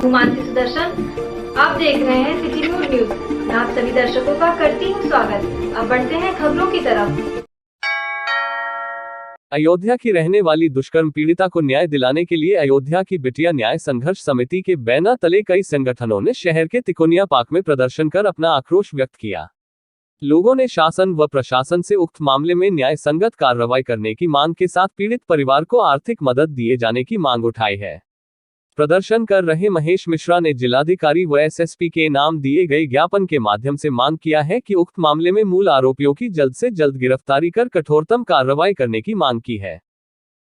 हूँ मानसी सुदर्शन। आप देख रहे हैं सिटी न्यूज। आप सभी दर्शकों का करती हूँ स्वागत। अब बढ़ते हैं खबरों की तरफ। अयोध्या की रहने वाली दुष्कर्म पीड़िता को न्याय दिलाने के लिए अयोध्या की बिटिया न्याय संघर्ष समिति के बैनर तले कई संगठनों ने शहर के तिकोनिया पार्क में प्रदर्शन कर अपना आक्रोश व्यक्त किया। लोगों ने शासन व प्रशासन से उक्त मामले में न्याय संगत कार्रवाई करने की मांग के साथ पीड़ित परिवार को आर्थिक मदद दिए जाने की मांग उठाई है। प्रदर्शन कर रहे महेश मिश्रा ने जिलाधिकारी व एसएसपी के नाम दिए गए ज्ञापन के माध्यम से मांग किया है कि उक्त मामले में मूल आरोपियों की जल्द से जल्द गिरफ्तारी कर कठोरतम कार्रवाई करने की मांग की है।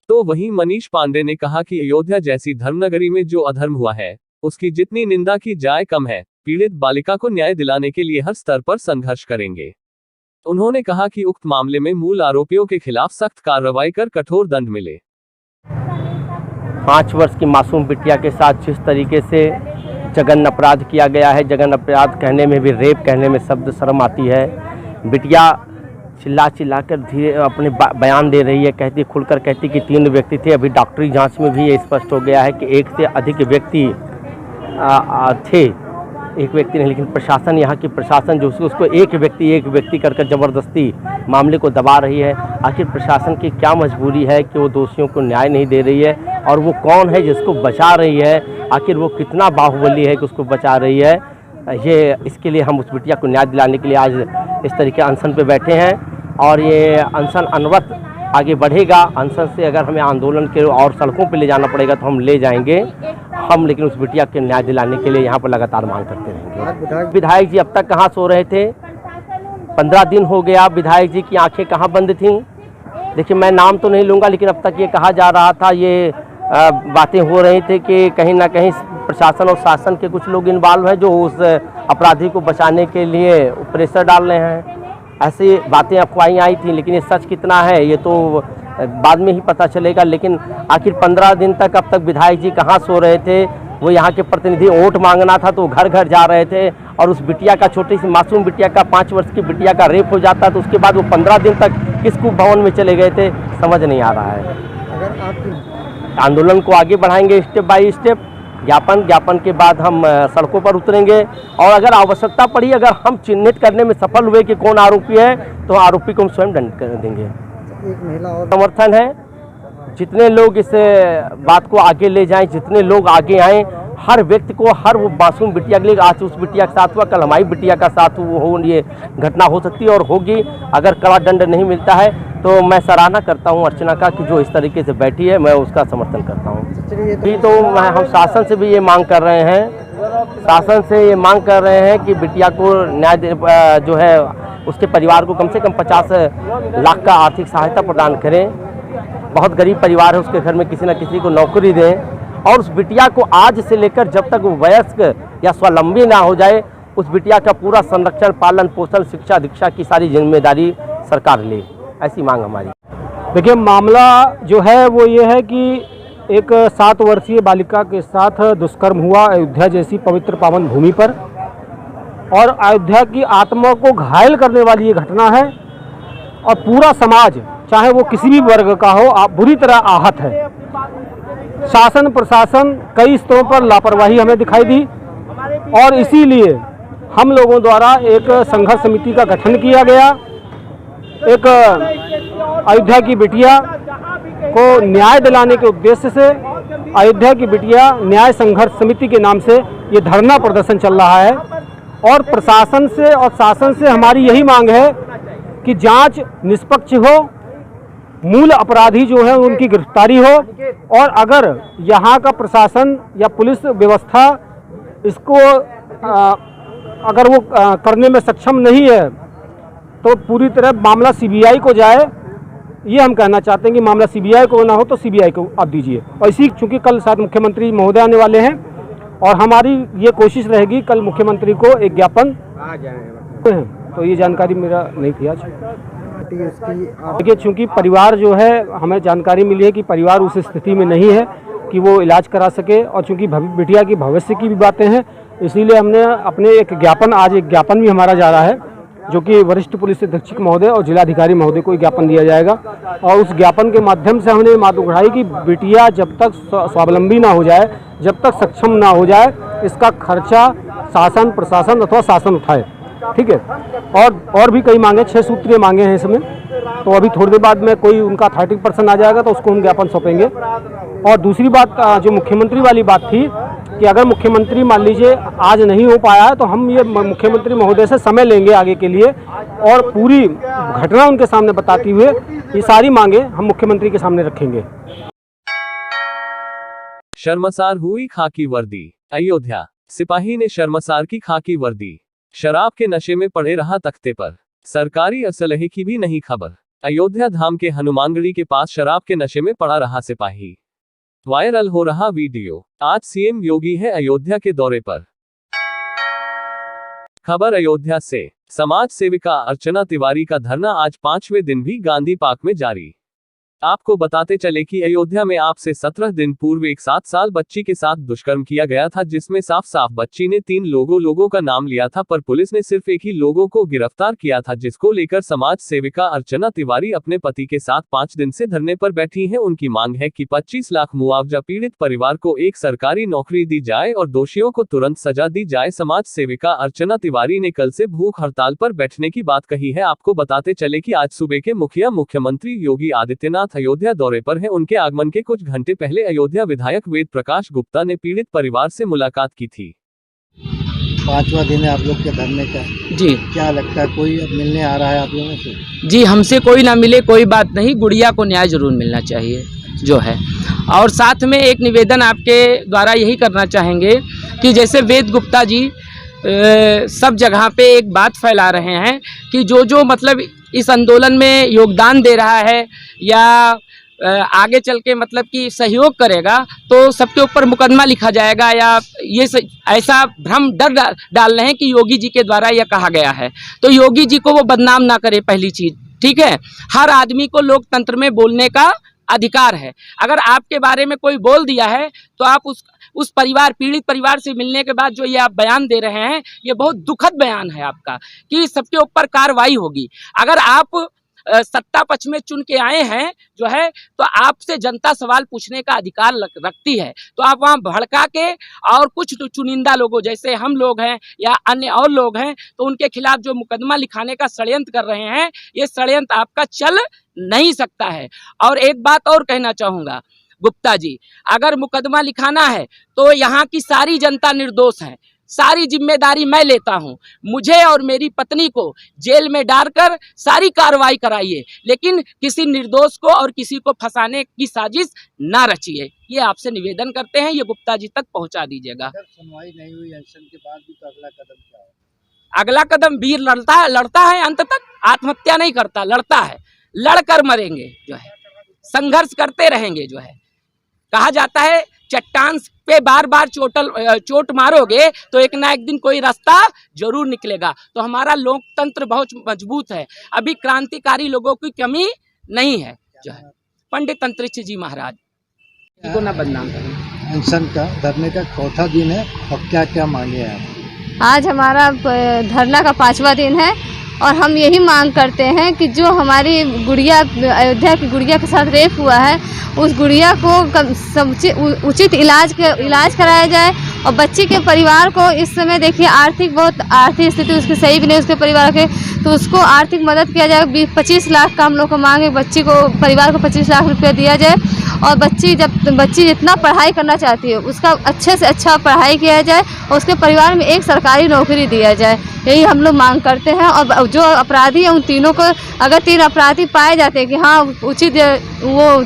तो वहीं मनीष पांडे ने कहा कि अयोध्या जैसी धर्मनगरी में जो अधर्म हुआ है उसकी जितनी निंदा की जाए कम है। पीड़ित बालिका को न्याय दिलाने के लिए हर स्तर पर संघर्ष करेंगे। उन्होंने कहा कि उक्त मामले में मूल आरोपियों के खिलाफ सख्त कार्रवाई कर कठोर दंड मिले। 5 वर्ष की मासूम बिटिया के साथ जिस तरीके से जघन्य अपराध किया गया है, जघन्य अपराध कहने में भी रेप कहने में शब्द शर्म आती है। बिटिया चिल्ला कर धीरे अपने बयान दे रही है, कहती खुलकर कहती कि 3 व्यक्ति थे। अभी डॉक्टरी जांच में भी ये स्पष्ट हो गया है कि 1 से अधिक व्यक्ति थे, 1 व्यक्ति नहीं। लेकिन प्रशासन, यहाँ की प्रशासन जो उसको एक व्यक्ति कर ज़बरदस्ती मामले को दबा रही है। आखिर प्रशासन की क्या मजबूरी है कि वो दोषियों को न्याय नहीं दे रही है, और वो कौन है जिसको बचा रही है? आखिर वो कितना बाहुबली है कि उसको बचा रही है? ये इसके लिए हम उस बिटिया को न्याय दिलाने के लिए आज इस तरीके अनशन पे बैठे हैं, और ये अनशन अनवरत आगे बढ़ेगा। अनशन से अगर हमें आंदोलन के और सड़कों पे ले जाना पड़ेगा तो हम ले जाएंगे हम, लेकिन उस बिटिया के न्याय दिलाने के लिए यहाँ पर लगातार मांग करते रहेंगे। विधायक जी अब तक कहाँ सो रहे थे? 15 दिन हो गया। विधायक जी की आंखें कहाँ बंद थीं? देखिए, मैं नाम तो नहीं लूँगा, लेकिन अब तक ये कहा जा रहा था, ये बातें हो रही थी कि कहीं ना कहीं प्रशासन और शासन के कुछ लोग इन्वॉल्व हैं जो उस अपराधी को बचाने के लिए प्रेशर डाल रहे हैं। ऐसी बातें अफवाहें आई थी, लेकिन ये सच कितना है ये तो बाद में ही पता चलेगा। लेकिन आखिर 15 दिन तक अब तक विधायक जी कहाँ सो रहे थे? वो यहाँ के प्रतिनिधि वोट मांगना था तो घर घर जा रहे थे, और उस बिटिया का, छोटी सी मासूम बिटिया का, 5 वर्ष की बिटिया का रेप हो जाता तो उसके बाद वो 15 दिन तक किस कूप भवन में चले गए थे, समझ नहीं आ रहा है। अगर आप आंदोलन को आगे बढ़ाएंगे स्टेप बाय स्टेप, ज्ञापन के बाद हम सड़कों पर उतरेंगे, और अगर आवश्यकता पड़ी, अगर हम चिन्हित करने में सफल हुए कि कौन आरोपी है, तो आरोपी को हम स्वयं दंड कर देंगे। एक महिला और समर्थन है, जितने लोग इस बात को आगे ले जाएं, जितने लोग आगे आएं, हर व्यक्ति को, हर वो मासूम बिटिया के लिए, आज उस बिटिया के साथ हुआ, कल हमारी बिटिया का साथ हो, ये घटना हो सकती है और होगी। अगर कड़ा दंड नहीं मिलता है तो मैं सराहना करता हूं अर्चना का कि जो इस तरीके से बैठी है, मैं उसका समर्थन करता हूं। अभी तो हम शासन से भी ये मांग कर रहे हैं, शासन से ये मांग कर रहे हैं कि बिटिया को न्याय जो है उसके परिवार को कम से कम 50 लाख का आर्थिक सहायता प्रदान करें। बहुत गरीब परिवार है, उसके घर में किसी न किसी को नौकरी दें, और उस बिटिया को आज से लेकर जब तक वो वयस्क या स्वावलंबी ना हो जाए, उस बिटिया का पूरा संरक्षण, पालन पोषण, शिक्षा दीक्षा की सारी जिम्मेदारी सरकार ले। ऐसी मांग हमारी। देखिए, मामला जो है वो ये है कि एक 7 वर्षीय बालिका के साथ दुष्कर्म हुआ अयोध्या जैसी पवित्र पावन भूमि पर, और अयोध्या की आत्मा को घायल करने वाली ये घटना है, और पूरा समाज, चाहे वो किसी भी वर्ग का हो, बुरी तरह आहत है। शासन प्रशासन कई स्तरों पर लापरवाही हमें दिखाई दी, और इसीलिए हम लोगों द्वारा एक संघर्ष समिति का गठन किया गया। एक अयोध्या की बिटिया को न्याय दिलाने के उद्देश्य से अयोध्या की बिटिया न्याय संघर्ष समिति के नाम से ये धरना प्रदर्शन चल रहा है, और प्रशासन से और शासन से हमारी यही मांग है कि जांच निष्पक्ष हो, मूल अपराधी जो है उनकी गिरफ्तारी हो, और अगर यहाँ का प्रशासन या पुलिस व्यवस्था इसको अगर वो करने में सक्षम नहीं है तो पूरी तरह मामला सीबीआई को जाए। ये हम कहना चाहते हैं कि मामला सीबीआई को ना हो तो सीबीआई को आप दीजिए। और इसी, चूँकि कल शायद मुख्यमंत्री महोदय आने वाले हैं, और हमारी ये कोशिश रहेगी कल मुख्यमंत्री को एक ज्ञापन तो ये जानकारी मेरा नहीं थी आज। देखिए, चूँकि परिवार जो है, हमें जानकारी मिली है कि परिवार उस स्थिति में नहीं है कि वो इलाज करा सके, और चूँकि बिटिया की भविष्य की भी बातें हैं, इसीलिए हमने अपने एक ज्ञापन भी हमारा जा रहा है, जो कि वरिष्ठ पुलिस अधीक्षक महोदय और जिलाधिकारी महोदय को ज्ञापन दिया जाएगा। और उस ज्ञापन के माध्यम से हमने बात उठाई कि बिटिया जब तक स्वावलंबी ना हो जाए, जब तक सक्षम ना हो जाए, इसका खर्चा शासन प्रशासन अथवा शासन उठाए, ठीक है। और भी कई मांगे, 6 सूत्रीय मांगे हैं इसमें, तो अभी थोड़ी देर बाद में कोई उनका 30% आ जाएगा तो उसको हम ज्ञापन सौंपेंगे। और दूसरी बात जो मुख्यमंत्री वाली बात थी कि अगर मुख्यमंत्री मान लीजिए आज नहीं हो पाया है तो हम ये मुख्यमंत्री महोदय से समय लेंगे आगे के लिए और पूरी घटना उनके सामने बताते हुए ये सारी मांगे हम मुख्यमंत्री के सामने रखेंगे। शर्मसार हुई खाकी वर्दी। अयोध्या, सिपाही ने शर्मसार की खाकी वर्दी। शराब के नशे में पड़े रहा तख्ते पर, सरकारी असलहे की भी नहीं खबर। अयोध्या धाम के हनुमानगढ़ी के पास शराब के नशे में पड़ा रहा सिपाही। वायरल हो रहा वीडियो। आज सीएम योगी है अयोध्या के दौरे पर। खबर अयोध्या से। समाज सेविका अर्चना तिवारी का धरना आज 5वें दिन भी गांधी पार्क में जारी। आपको बताते चले कि अयोध्या में आप से 17 दिन पूर्व एक 7 साल बच्ची के साथ दुष्कर्म किया गया था, जिसमें साफ साफ बच्ची ने 3 लोगों का नाम लिया था, पर पुलिस ने सिर्फ एक ही लोगों को गिरफ्तार किया था, जिसको लेकर समाज सेविका अर्चना तिवारी अपने पति के साथ 5 दिन से धरने पर बैठी हैं। उनकी मांग है कि 25 लाख मुआवजा पीड़ित परिवार को एक सरकारी नौकरी दी जाए और दोषियों को तुरंत सजा दी जाए। समाज सेविका अर्चना तिवारी ने कल से भूख हड़ताल पर बैठने की बात कही है। आपको बताते चले कि आज सुबह के मुख्यमंत्री योगी आदित्यनाथ अयोध्या दौरे पर हैं। उनके आगमन के कुछ घंटे पहले अयोध्या विधायक वेद प्रकाश गुप्ता ने पीड़ित परिवार से मुलाकात की थी। 5वां दिन है आप लोग के धरने का जी। क्या लगता है कोई अब मिलने आ रहा है आप लोगों से? जी, हमसे कोई ना मिले कोई बात नहीं, गुड़िया को न्याय जरूर मिलना चाहिए जो है। और साथ में एक निवेदन आपके द्वारा यही करना चाहेंगे कि जैसे वेद गुप्ता जी सब जगह पे एक बात फैला रहे हैं कि जो मतलब इस आंदोलन में योगदान दे रहा है या आगे चल के मतलब कि सहयोग करेगा तो सबके ऊपर मुकदमा लिखा जाएगा, या ये ऐसा भ्रम डर डाल रहे हैं कि योगी जी के द्वारा यह कहा गया है। तो योगी जी को वो बदनाम ना करे, पहली चीज, ठीक है। हर आदमी को लोकतंत्र में बोलने का अधिकार है। अगर आपके बारे में कोई बोल दिया है तो आप उस परिवार, पीड़ित परिवार से मिलने के बाद जो ये आप बयान दे रहे हैं, ये बहुत दुखद बयान है आपका कि सबके ऊपर कार्रवाई होगी। अगर आप सत्ता पक्ष में चुन के आए हैं जो है, तो आपसे जनता सवाल पूछने का अधिकार रखती है। तो आप वहाँ भड़का के और कुछ चुनिंदा लोगों जैसे हम लोग हैं या अन्य और लोग हैं, तो उनके खिलाफ जो मुकदमा लिखाने का षड्यंत्र कर रहे हैं, ये षड्यंत्र आपका चल नहीं सकता है। और एक बात और कहना चाहूँगा गुप्ता जी, अगर मुकदमा लिखाना है तो यहाँ की सारी जनता निर्दोष है, सारी जिम्मेदारी मैं लेता हूँ। मुझे और मेरी पत्नी को जेल में डालकर सारी कार्रवाई कराइए, लेकिन किसी निर्दोष को और किसी को फंसाने की साजिश ना रचिए। ये आपसे निवेदन करते हैं, ये गुप्ता जी तक पहुँचा दीजिएगा। सुनवाई नहीं हुई एक्शन के बाद भी तो अगला कदम क्या है? अगला कदम वीर लड़ता है अंत तक, आत्महत्या नहीं करता, लड़ता है, लड़कर मरेंगे जो है, संघर्ष करते रहेंगे जो है। कहा जाता है चट्टान पे बार बार चोट मारोगे तो एक ना एक दिन कोई रास्ता जरूर निकलेगा। तो हमारा लोकतंत्र बहुत मजबूत है, अभी क्रांतिकारी लोगों की कमी नहीं है जो है। पंडित अंतरिक्ष जी महाराज को ना बदनाम करें। अनशन का धरने का 4था दिन है और क्या क्या मांगे हैं? आज हमारा धरना का 5वां दिन है और हम यही मांग करते हैं कि जो हमारी गुड़िया, अयोध्या की गुड़िया के साथ रेप हुआ है, उस गुड़िया को उचित इलाज कराया जाए। और बच्ची के परिवार को इस समय देखिए आर्थिक स्थिति उसकी सही भी नहीं, उसके परिवार के, तो उसको आर्थिक मदद किया जाए। 25 लाख का हम लोग को मांगे, बच्ची को, परिवार को 25 लाख रुपया दिया जाए। और बच्ची जितना पढ़ाई करना चाहती है उसका अच्छे से अच्छा पढ़ाई किया जाए और उसके परिवार में एक सरकारी नौकरी दिया जाए, यही हम लोग मांग करते हैं। और जो अपराधी हैं उन तीनों को, अगर 3 अपराधी पाए जाते हैं कि हाँ उचित वो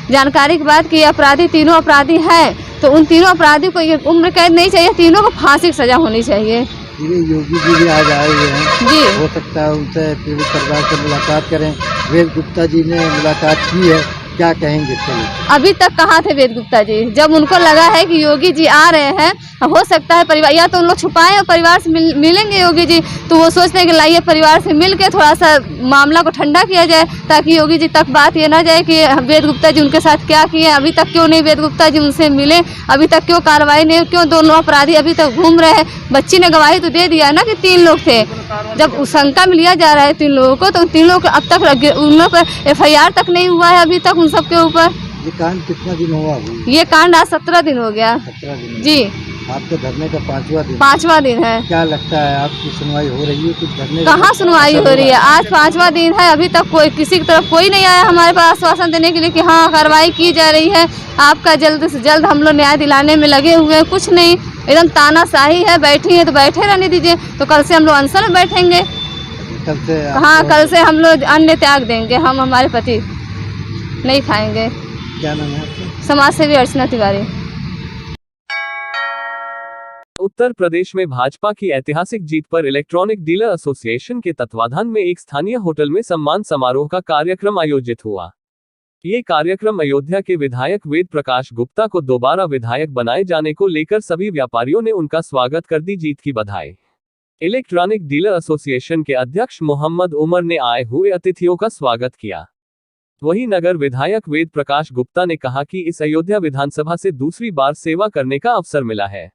जानकारी के बाद कि ये अपराधी तीनों अपराधी हैं, तो उन तीनों अपराधी को ये उम्र कैद नहीं चाहिए, तीनों को फांसी की सजा होनी चाहिए। योगी जी भी आज आए हुए हैं जी, हो सकता है उनसे पीड़ित परिवार से मुलाकात करें। वेद गुप्ता जी ने मुलाकात की है, क्या कहेंगे इसके लिए? अभी तक कहाँ थे वेद गुप्ता जी? जब उनको लगा है कि योगी जी आ रहे हैं, हो सकता है परिवार, या तो उन लोग छुपाएं और परिवार से मिलेंगे योगी जी, तो वो सोचते हैं कि लाइए परिवार से मिल के थोड़ा सा मामला को ठंडा किया जाए, ताकि योगी जी तक बात ये ना जाए कि वेद गुप्ता जी उनके साथ क्या किए, अभी तक क्यों नहीं वेद गुप्ता जी उनसे मिले, अभी तक क्यों कार्रवाई नहीं, क्यों दोनों अपराधी अभी तक घूम रहे हैं। बच्ची ने गवाही तो दे दिया है ना कि 3 लोग थे, जब शंका में लिया जा रहा है 3 लोगों को, तो उन 3 लोगों को अब तक उन लोगों पर FIR तक नहीं हुआ है अभी तक उन सब के ऊपर। ये कांड कितना दिन हुआ? ये कांड आज 17 दिन हो गया 17 दिन जी। आपके धरने का 5वां दिन 5वां दिन है। क्या लगता है आपकी सुनवाई हो रही है? कुछ धरने कहाँ सुनवाई हो रही है? आज 5वां दिन है, अभी तक कोई किसी की तरफ कोई नहीं आया हमारे पास आश्वासन देने के लिए कि हाँ कार्रवाई की जा रही है, आपका जल्द से जल्द हम लोग न्याय दिलाने में लगे हुए हैं। कुछ नहीं, एकदम तानाशाही है। बैठी है तो बैठे रहने दीजिए। तो कल से हम लोग अनशन में बैठेंगे। कल से हाँ, कल से हम लोग अन्न त्याग देंगे। हम हमारे पति नहीं खाएंगे। क्या नाम है आपका? समाज सेवी अर्चना तिवारी। उत्तर प्रदेश में भाजपा की ऐतिहासिक जीत पर इलेक्ट्रॉनिक डीलर एसोसिएशन के तत्वाधान में एक स्थानीय होटल में सम्मान समारोह का कार्यक्रम आयोजित हुआ। ये कार्यक्रम अयोध्या के विधायक वेद प्रकाश गुप्ता को दोबारा विधायक बनाए जाने को लेकर सभी व्यापारियों ने उनका स्वागत कर दी जीत की बधाई। इलेक्ट्रॉनिक डीलर एसोसिएशन के अध्यक्ष मोहम्मद उमर ने आए हुए अतिथियों का स्वागत किया। वहीं नगर विधायक वेद प्रकाश गुप्ता ने कहा कि इस अयोध्या विधानसभा से दूसरी बार सेवा करने का अवसर मिला है,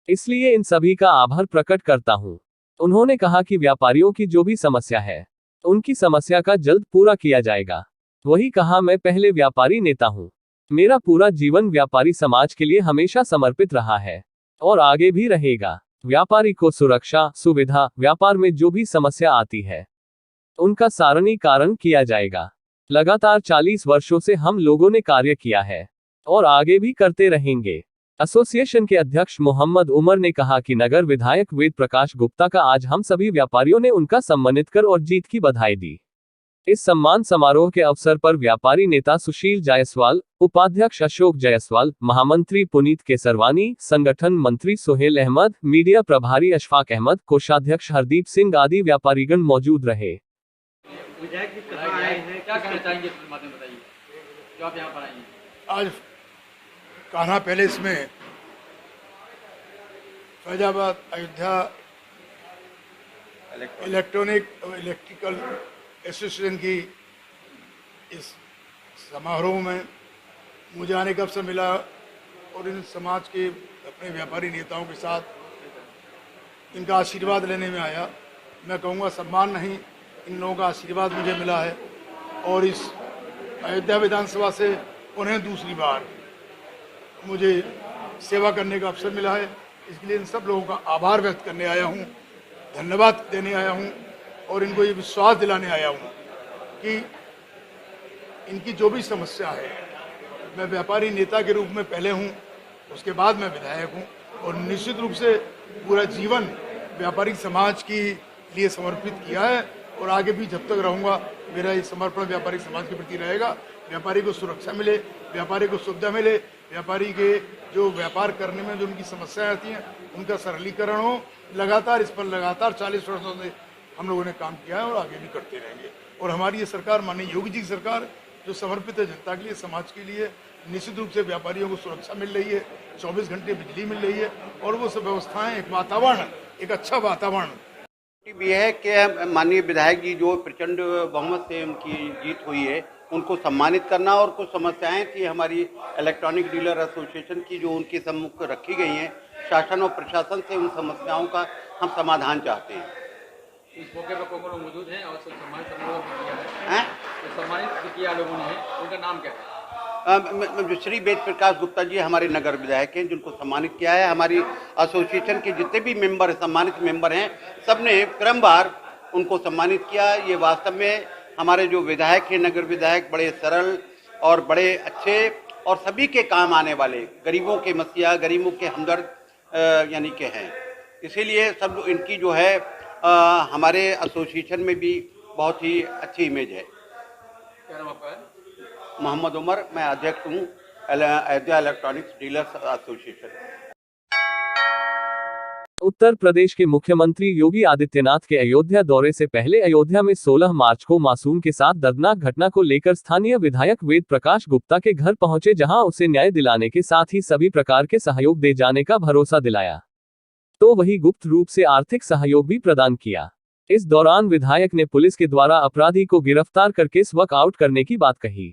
इसलिए इन सभी का आभार प्रकट करता हूं। उन्होंने कहा कि व्यापारियों की जो भी समस्या है उनकी समस्या का जल्द पूरा किया जाएगा। वही कहा, मैं पहले व्यापारी नेता हूं, मेरा पूरा जीवन व्यापारी समाज के लिए हमेशा समर्पित रहा है और आगे भी रहेगा। व्यापारी को सुरक्षा, सुविधा, व्यापार में जो भी समस्या आती है उनका सारणीकरण किया जाएगा। लगातार 40 वर्षों से हम लोगों ने कार्य किया है और आगे भी करते रहेंगे। एसोसिएशन के अध्यक्ष मोहम्मद उमर ने कहा कि नगर विधायक वेद प्रकाश गुप्ता का आज हम सभी व्यापारियों ने उनका सम्मानित कर और जीत की बधाई दी। इस सम्मान समारोह के अवसर पर व्यापारी नेता सुशील जायसवाल, उपाध्यक्ष अशोक जायसवाल, महामंत्री पुनीत केसरवानी, संगठन मंत्री सोहेल अहमद, मीडिया प्रभारी अशफाक अहमद, कोषाध्यक्ष हरदीप सिंह आदि व्यापारीगण मौजूद रहे। विधायक जी कहाँ आए हैं, क्या कहना चाहेंगे? बताइए जो आप यहाँ पर आए हैं। आज कान्हा पैलेस में फैजाबाद अयोध्या इलेक्ट्रिकल एसोसिएशन की इस समारोह में मुझे आने का अवसर मिला और इन समाज के अपने व्यापारी नेताओं के साथ इनका आशीर्वाद लेने में आया। मैं कहूँगा सम्मान नहीं, इन लोगों का आशीर्वाद मुझे मिला है और इस अयोध्या विधानसभा से उन्हें दूसरी बार मुझे सेवा करने का अवसर मिला है। इसके लिए इन सब लोगों का आभार व्यक्त करने आया हूँ, धन्यवाद देने आया हूँ और इनको ये विश्वास दिलाने आया हूँ कि इनकी जो भी समस्या है, मैं व्यापारी नेता के रूप में पहले हूँ, उसके बाद मैं विधायक हूँ और निश्चित रूप से पूरा जीवन व्यापारिक समाज के लिए समर्पित किया है और आगे भी जब तक रहूँगा मेरा ये समर्पण व्यापारिक समाज के प्रति रहेगा। व्यापारी को सुरक्षा मिले, व्यापारी को सुविधा मिले, व्यापारी के जो व्यापार करने में जो उनकी समस्याएं आती हैं उनका सरलीकरण हो। लगातार इस पर 40 वर्षों से हम लोगों ने काम किया है और आगे भी करते रहेंगे। और हमारी ये सरकार, माननीय योगी जी की सरकार, जो समर्पित है जनता के लिए, समाज के लिए, निश्चित रूप से व्यापारियों को सुरक्षा मिल रही है, 24 घंटे बिजली मिल रही है और वो सब व्यवस्थाएं, एक वातावरण, एक अच्छा वातावरण भी है कि माननीय विधायक जी जो प्रचंड बहुमत से उनकी जीत हुई है उनको सम्मानित करना और कुछ समस्याएं थी हमारी इलेक्ट्रॉनिक डीलर एसोसिएशन की जो उनके सम्मुख रखी गई हैं, शासन और प्रशासन से उन समस्याओं का हम समाधान चाहते हैं। इस मौके पर कौन लोग मौजूद हैं और सम्मानित समारोह भी किया है? तो सम्मानित भी किया लोगों ने, उनका नाम क्या है? श्री वेद प्रकाश गुप्ता जी हमारे नगर विधायक हैं जिनको सम्मानित किया है। हमारी एसोसिएशन के जितने भी मेंबर सम्मानित मेंबर हैं सबने क्रमवार उनको सम्मानित किया। ये वास्तव में हमारे जो विधायक हैं, नगर विधायक, बड़े सरल और बड़े अच्छे और सभी के काम आने वाले, गरीबों के मसीहा, गरीबों के हमदर्द यानी के हैं। इसीलिए सब इनकी जो है हमारे एसोसिएशन में भी बहुत ही अच्छी इमेज है। क्या नाम आपका है? मोहम्मद उमर, मैं अध्यक्ष हूँ Ayodhya electronics dealers association. Uttar Pradesh के मुख्यमंत्री योगी आदित्यनाथ के अयोध्या दौरे से पहले अयोध्या में 16 मार्च को मासूम के साथ दर्दनाक घटना को लेकर स्थानीय विधायक वेद प्रकाश गुप्ता के घर पहुंचे, जहां उसे न्याय दिलाने के साथ ही सभी प्रकार के सहयोग दे जाने का भरोसा दिलाया, तो वही गुप्त रूप से आर्थिक सहयोग भी प्रदान किया। इस दौरान विधायक ने पुलिस के द्वारा अपराधी को गिरफ्तार कर केस वर्क आउट करने की बात कही।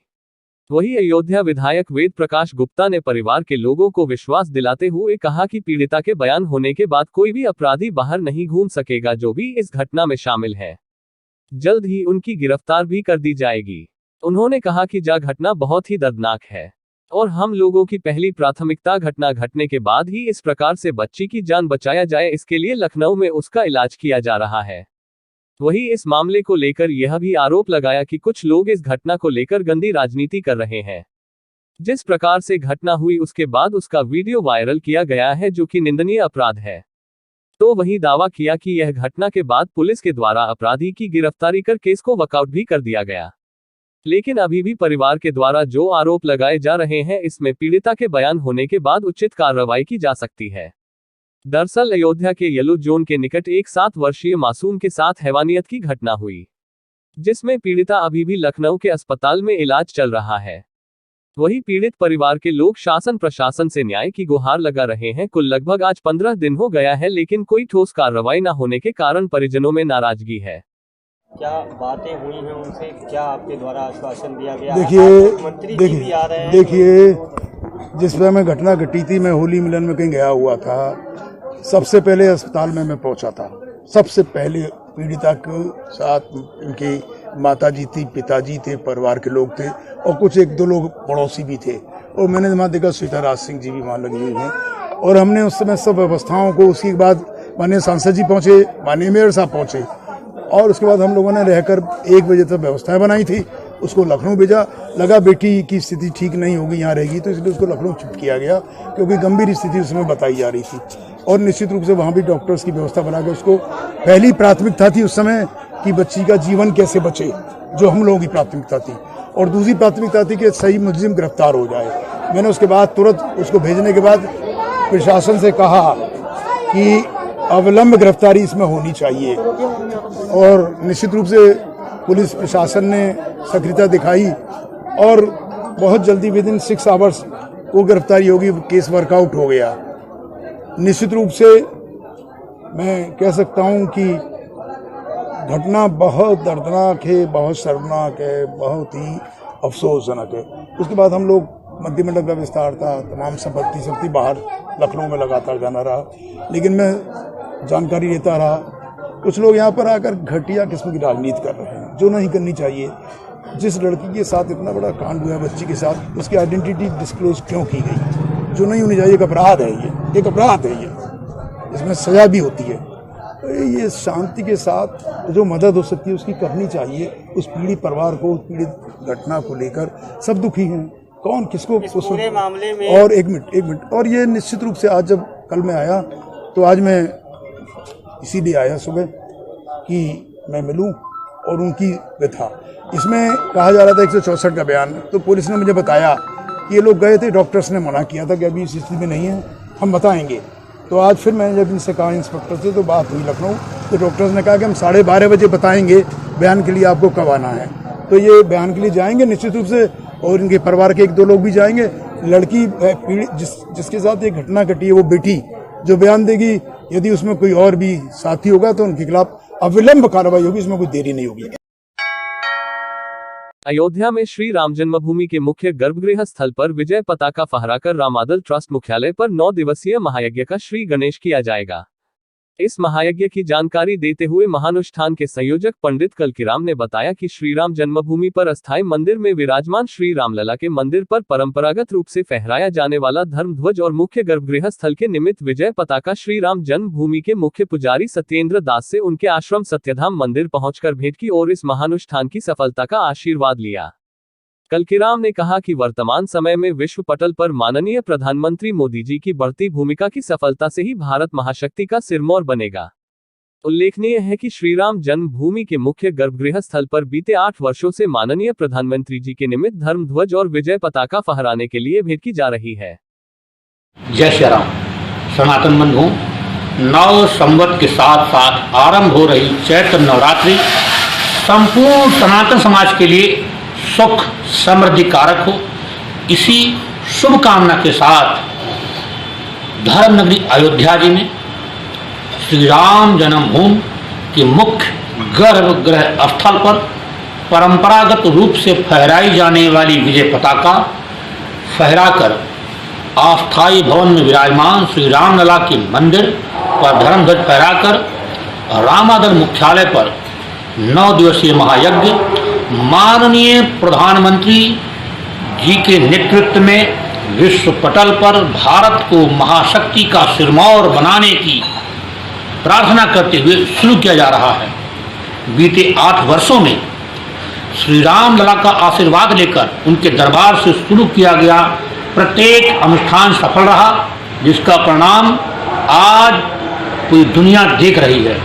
वही अयोध्या विधायक वेद प्रकाश गुप्ता ने परिवार के लोगों को विश्वास दिलाते हुए कहा कि पीड़िता के बयान होने के बाद कोई भी अपराधी बाहर नहीं घूम सकेगा जो भी इस घटना में शामिल है। जल्द ही उनकी गिरफ्तार भी कर दी जाएगी। उन्होंने कहा कि यह घटना बहुत ही दर्दनाक है और हम लोगों की पहली प्राथमिकता घटना घटने के बाद ही इस प्रकार से बच्ची की जान बचाया जाए, इसके लिए लखनऊ में उसका इलाज किया जा रहा है। वहीं इस मामले को लेकर यह भी आरोप लगाया कि कुछ लोग इस घटना को लेकर गंदी राजनीति कर रहे हैं। जिस प्रकार से घटना हुई उसके बाद उसका वीडियो वायरल किया गया है, जो कि निंदनीय अपराध है। तो वही दावा किया कि यह घटना के बाद पुलिस के द्वारा अपराधी की गिरफ्तारी कर केस को वॉकआउट भी कर दिया गया। लेकिन अभी भी परिवार के द्वारा जो आरोप लगाए जा रहे हैं, इसमें पीड़िता के बयान होने के बाद उचित कार्रवाई की जा सकती है। दरअसल अयोध्या के येलो जोन के निकट एक 7 वर्षीय मासूम के साथ हैवानियत की घटना हुई, जिसमें पीड़िता अभी भी लखनऊ के अस्पताल में इलाज चल रहा है। वही पीड़ित परिवार के लोग शासन प्रशासन से न्याय की गुहार लगा रहे हैं। कुल लगभग आज 15 दिन हो गया है, लेकिन कोई ठोस कार्रवाई न होने के कारण परिजनों में नाराजगी है। क्या बातें हुई हैं उनसे, क्या आपके द्वारा आश्वासन दिया गया? देखिए, जिस पर मैं घटना घटी थी, मैं होली मिलन में कहीं गया हुआ था। सबसे पहले अस्पताल में मैं पहुंचा था। सबसे पहले पीड़िता के साथ उनकी माताजी थी, पिताजी थे, परिवार के लोग थे और कुछ 1-2 लोग पड़ोसी भी थे। और मैंने वहाँ देखा सीताराज सिंह जी भी वहाँ लगी हुई हैं। और हमने उस समय सब व्यवस्थाओं को, उसके बाद माननीय सांसद जी पहुँचे, माननीय मेयर साहब पहुँचे और उसके बाद हम लोगों ने रहकर 1 बजे तक व्यवस्थाएं बनाई थी। उसको लखनऊ भेजा। लगा बेटी की स्थिति ठीक नहीं होगी, यहाँ रहेगी, तो इसलिए उसको लखनऊ शिफ्ट किया गया, क्योंकि गंभीर स्थिति उसमें बताई जा रही थी। और निश्चित रूप से वहाँ भी डॉक्टर्स की व्यवस्था बनाकर उसको पहली प्राथमिकता थी उस समय कि बच्ची का जीवन कैसे बचे, जो हम लोगों की प्राथमिकता थी। और दूसरी प्राथमिकता थी कि सही मुलजिम गिरफ्तार हो जाए। मैंने उसके बाद तुरंत उसको भेजने के बाद प्रशासन से कहा कि अविलंब गिरफ्तारी इसमें होनी चाहिए। और निश्चित रूप से पुलिस प्रशासन ने सक्रियता दिखाई और बहुत जल्दी विदिन 6 आवर्स वो गिरफ्तारी होगी, केस वर्कआउट हो गया। निश्चित रूप से मैं कह सकता हूं कि घटना बहुत दर्दनाक है, बहुत शर्मनाक है, बहुत ही अफसोसजनक है। उसके बाद हम लोग मंत्रिमंडल का विस्तार था, तमाम संपत्ति सबकी बाहर लखनऊ में लगातार जाना रहा, लेकिन मैं जानकारी लेता रहा। कुछ लोग यहाँ पर आकर घटिया किस्म की राजनीति कर रहे हैं, जो नहीं करनी चाहिए। जिस लड़की के साथ इतना बड़ा कांड हुआ, बच्ची के साथ, उसकी आइडेंटिटी डिस्क्लोज क्यों की गई, जो नहीं होनी चाहिए। एक अपराध है ये, एक अपराध है ये, इसमें सजा भी होती है। तो ये शांति के साथ जो मदद हो सकती है उसकी करनी चाहिए। उस पीड़ित परिवार को, उस पीड़ित घटना को लेकर सब दुखी हैं। कौन किसको उस पूरे मामले में। और एक मिनट और ये निश्चित रूप से आज जब कल मैं आया, तो आज मैं इसीलिए आया सुबह कि मैं मिलूं और उनकी व्यथा। इसमें कहा जा रहा था 164 का बयान, तो पुलिस ने मुझे बताया कि ये लोग गए थे, डॉक्टर्स ने मना किया था कि अभी इस स्थिति में नहीं है, हम बताएंगे। तो आज फिर मैंने जब इनसे कहा, इंस्पेक्टर से, तो बात हुई लखनऊ, तो डॉक्टर्स ने कहा कि हम 12:30 बजे बताएंगे बयान के लिए आपको कब आना है। तो ये बयान के लिए जाएंगे निश्चित रूप से, और इनके परिवार के 1-2 लोग भी जाएंगे। लड़की जिसके साथ ये घटना घटी है, वो बेटी जो बयान देगी, यदि उसमें कोई और भी साथी होगा तो उनके खिलाफ अविलंब कार्रवाई होगी, इसमें कोई देरी नहीं होगी। अयोध्या में श्री राम जन्मभूमि के मुख्य गर्भगृह स्थल पर विजय पताका फहराकर रामादल ट्रस्ट मुख्यालय पर 9 दिवसीय महायज्ञ का श्री गणेश किया जाएगा। इस महायज्ञ की जानकारी देते हुए महानुष्ठान के संयोजक पंडित कलकीराम ने बताया कि श्री राम जन्मभूमि पर अस्थायी मंदिर में विराजमान श्री रामलला के मंदिर पर परंपरागत रूप से फहराया जाने वाला धर्म ध्वज और मुख्य गर्भगृह स्थल के निमित्त विजय पताका श्री राम जन्मभूमि के मुख्य पुजारी सत्येंद्र दास से उनके आश्रम सत्यधाम मंदिर पहुंचकर भेंट की और इस महानुष्ठान की सफलता का आशीर्वाद लिया। कलकीराम ने कहा कि वर्तमान समय में विश्व पटल पर माननीय प्रधानमंत्री मोदी जी की बढ़ती भूमिका की सफलता से ही भारत महाशक्ति का सिरमौर बनेगा। उल्लेखनीय है कि श्रीराम जन्मभूमि के मुख्य गर्भगृह स्थल पर बीते 8 वर्षों से माननीय प्रधानमंत्री जी के निमित्त धर्म ध्वज और विजय पताका फहराने के लिए भेंट की जा रही है। जय श्री राम। सनातन बंधुओं, 9 संवत के साथ साथ आरंभ हो रही चैत्र नवरात्रि संपूर्ण सनातन समाज के लिए सुख समृद्धि कारक हो, इसी शुभ कामना के साथ धर्म नगरी अयोध्या जी में श्री राम जन्मभूमि के मुख्य गर्भगृह स्थल पर परंपरागत रूप से फहराई जाने वाली विजय पताका फहराकर अस्थायी भवन में विराजमान श्री रामलला के मंदिर पर धर्म ध्वज फहराकर रामादल मुख्यालय पर 9 दिवसीय महायज्ञ माननीय प्रधानमंत्री जी के नेतृत्व में विश्व पटल पर भारत को महाशक्ति का सिरमौर बनाने की प्रार्थना करते हुए शुरू किया जा रहा है। बीते 8 वर्षों में श्री राम लला का आशीर्वाद लेकर उनके दरबार से शुरू किया गया प्रत्येक अनुष्ठान सफल रहा, जिसका परिणाम आज पूरी दुनिया देख रही है।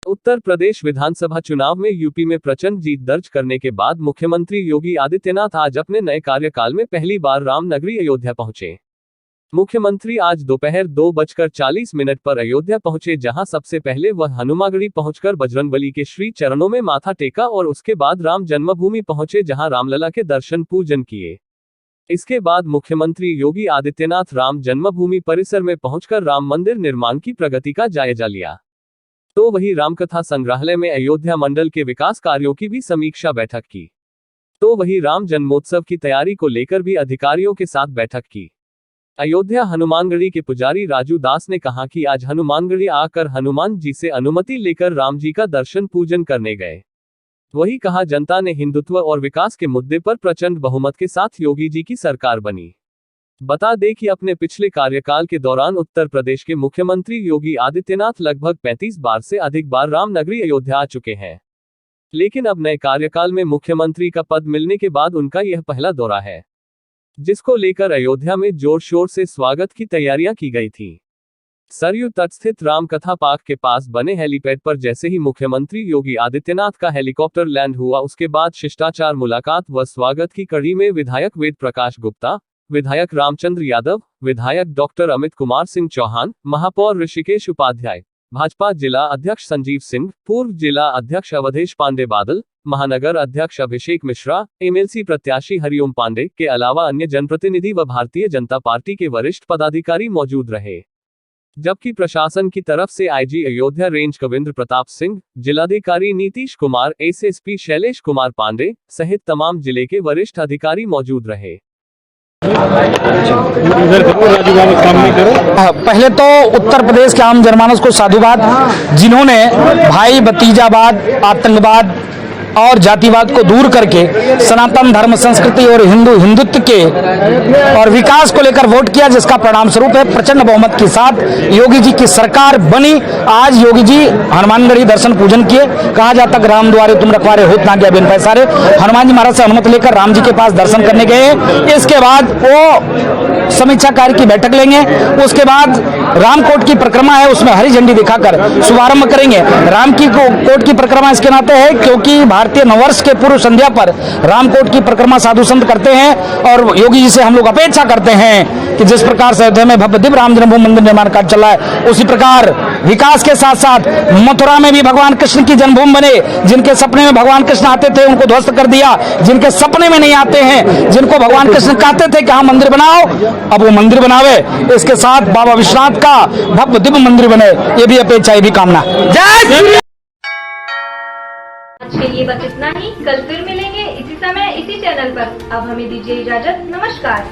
उत्तर प्रदेश विधानसभा चुनाव में यूपी में प्रचंड जीत दर्ज करने के बाद मुख्यमंत्री योगी आदित्यनाथ आज अपने नए कार्यकाल में पहली बार रामनगरी अयोध्या पहुंचे। मुख्यमंत्री आज दोपहर 2:40 पर अयोध्या पहुंचे, जहां सबसे पहले वह हनुमागढ़ी पहुंचकर बजरंगबली के श्री चरणों में माथा टेका और उसके बाद राम जन्मभूमि पहुंचे, जहां रामलला के दर्शन पूजन किए। इसके बाद मुख्यमंत्री योगी आदित्यनाथ राम जन्मभूमि परिसर में पहुंचकर राम मंदिर निर्माण की प्रगति का जायजा लिया। तो वहीं रामकथा संग्रहालय में अयोध्या मंडल के विकास कार्यों की भी समीक्षा बैठक की। तो वहीं राम जन्मोत्सव की तैयारी को लेकर भी अधिकारियों के साथ बैठक की। अयोध्या हनुमानगढ़ी के पुजारी राजू दास ने कहा कि आज हनुमानगढ़ी आकर हनुमान जी से अनुमति लेकर राम जी का दर्शन पूजन करने गए। वही कहा, जनता ने हिंदुत्व और विकास के मुद्दे पर प्रचंड बहुमत के साथ योगी जी की सरकार बनी। बता दें कि अपने पिछले कार्यकाल के दौरान उत्तर प्रदेश के मुख्यमंत्री योगी आदित्यनाथ लगभग 35 बार से अधिक बार रामनगरी अयोध्या आ चुके हैं, लेकिन अब नए कार्यकाल में मुख्यमंत्री का पद मिलने के बाद उनका यह पहला दौरा है, जिसको लेकर अयोध्या में जोर शोर से स्वागत की तैयारियां की गई थी। सरयू तट स्थित रामकथा पार्क के पास बने हेलीपैड पर जैसे ही मुख्यमंत्री योगी आदित्यनाथ का हेलीकॉप्टर लैंड हुआ, उसके बाद शिष्टाचार मुलाकात व स्वागत की कड़ी में विधायक वेद प्रकाश गुप्ता, विधायक रामचंद्र यादव, विधायक डॉक्टर अमित कुमार सिंह चौहान, महापौर ऋषिकेश उपाध्याय, भाजपा जिला अध्यक्ष संजीव सिंह, पूर्व जिला अध्यक्ष अवधेश पांडे बादल, महानगर अध्यक्ष अभिषेक मिश्रा, एमएलसी प्रत्याशी हरिओम पांडे के अलावा अन्य जनप्रतिनिधि व भारतीय जनता पार्टी के वरिष्ठ पदाधिकारी मौजूद रहे। जबकि प्रशासन की तरफ से आईजी अयोध्या रेंज कविंद्र प्रताप सिंह, जिलाधिकारी नीतीश कुमार, एसएसपी शैलेश कुमार पांडे सहित तमाम जिले के वरिष्ठ अधिकारी मौजूद रहे। पहले तो उत्तर प्रदेश के आम जनमानस को साधुवाद, जिन्होंने भाई भतीजावाद, आतंकवाद और जातिवाद को दूर करके सनातन धर्म, संस्कृति और हिंदुत्व के और विकास को लेकर वोट किया, जिसका परिणाम स्वरूप है प्रचंड बहुमत के साथ योगी जी की सरकार बनी। आज योगी जी हनुमानगढ़ी दर्शन पूजन किए। कहा जाता है राम द्वारे तुम रखवारे होत ना गया बिन पैसारे। हनुमान जी महाराज से अनुमति लेकर राम जी के पास दर्शन करने गए। इसके बाद वो समीक्षा कार्य की बैठक लेंगे। उसके बाद रामकोट की परिक्रमा है, उसमें हरी झंडी दिखाकर शुभारंभ करेंगे। राम की कोट की परिक्रमा इसके नाते है क्योंकि भारतीय नववर्ष के पूर्व संध्या पर रामकोट की परिक्रमा साधु संत करते हैं और योगी जी से हम लोग अपेक्षा करते हैं कि जिस प्रकार से अयोध्या में भव्य दिव्य राम जन्मभूमि मंदिर निर्माण कार्य चल रहा है, उसी प्रकार विकास के साथ साथ मथुरा में भी भगवान कृष्ण की जन्मभूमि बने। जिनके सपने में भगवान कृष्ण आते थे उनको ध्वस्त कर दिया, जिनके सपने में नहीं आते हैं, जिनको भगवान कृष्ण कहते थे कि हाँ मंदिर बनाओ, अब वो मंदिर बनावे। इसके साथ बाबा विश्वनाथ का भव्य दिव्य मंदिर बने, ये भी अपेक्षा, ये भी कामना। जय। आज के लिए बस इतना ही। कल फिर मिलेंगे इसी समय इसी चैनल पर। अब हमें दीजिए इजाजत। नमस्कार।